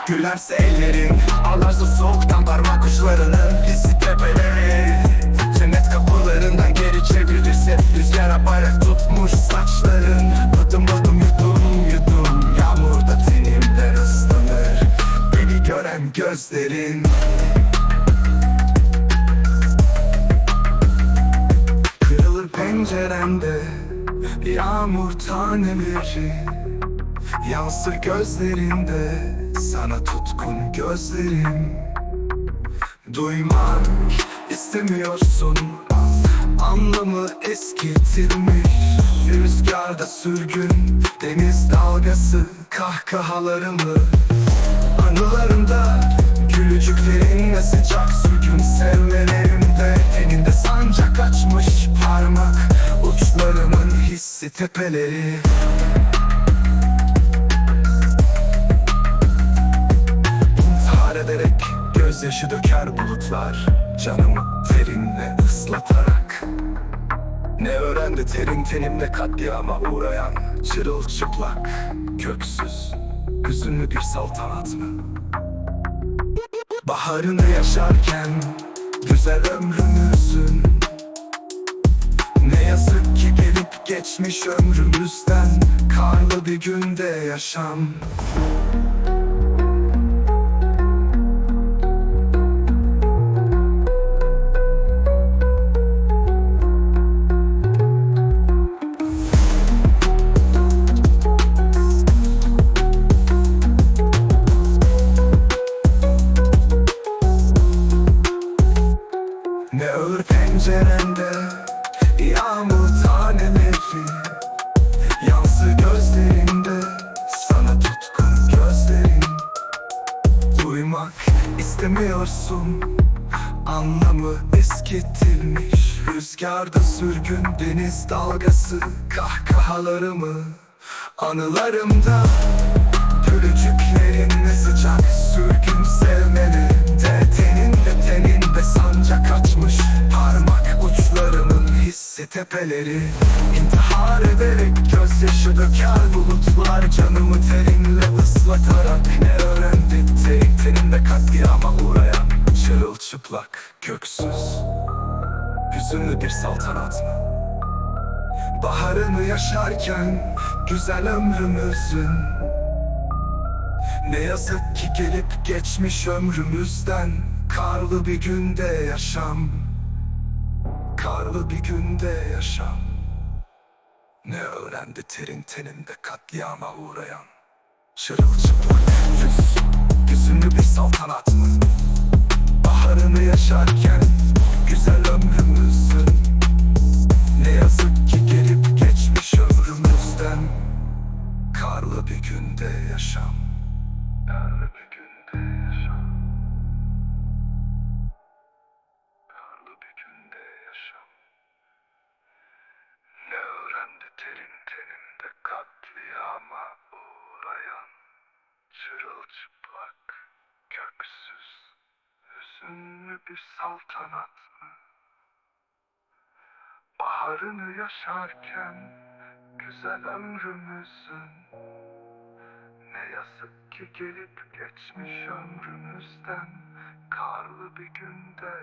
Gülerse ellerin, ağlarsa soğuktan parmak uçlarının hissi tepeleri. Cennet kapılarından geri çevirirse rüzgara bayrak tutmuş saçların. Adım adım yudum yudum, yağmurda tenimden ıslanır beni gören gözlerin. Kırılır penceremde yağmur taneleri, yansır gözlerinde sana tutkun gözlerim. Duymak istemiyorsun, anlamı eskitilmiş. Rüzgarda sürgün, deniz dalgası kahkahalarımı. Anılarımda gülücüklerinle sıcak sürgün sevmelerimde. Teninde sancak açmış parmak uçlarımın hissi tepeleri. İntihar ederek gözyaşı döker bulutlar, canımı terinle ıslatarak. Ne öğrendi terin tenimle katliama uğrayan çırılçıplak, köksüz, hüzünlü bir saltanat mı? Baharını yaşarken güzel ömrümüzün, ne yazık ki gelip geçmiş ömrümüzden karlı bir günde yaşam. Ne ağır pencerende yağmur taneleri, yansır gözlerinde sana tutkun gözlerin. Duymak istemiyorsun, anlamı eskitilmiş. Rüzgarda sürgün, deniz dalgası kahkahalarımı. Anılarımda gülücüklerinle sıcak sürgün sevmelerinde. Teninde sancak açmış parmak uçlarımın hissi tepeleri. İntihar ederek gözyaşı döker bulutlar, canımı terinle ıslatarak. Ne öğrendik teninde katliama uğrayan çırılçıplak, köksüz, hüzünlü bir saltanat mı? Baharını yaşarken güzel ömrümüzün, ne yazık ki gelip geçmiş ömrümüzden karlı bir günde yaşam. Karlı bir günde yaşam. Ne öğrendi terin teninde katliama uğrayan çırılçıplak, hüzünlü bir saltanat mı? Baharını yaşarken güzel ömrümüzün, ne yazık ki gelip geçmiş ömrümüzden karlı bir günde yaşam. Karlı bir günde yaşam. Karlı bir günde yaşam. Ne öğrendi terin teninde katliama uğrayan çırılçıplak, köksüz, hüzünlü bir saltanat mı? Baharını yaşarken güzel ömrümüzün, ne yazık ki gelip geçmiş ömrümüzden karlı bir günde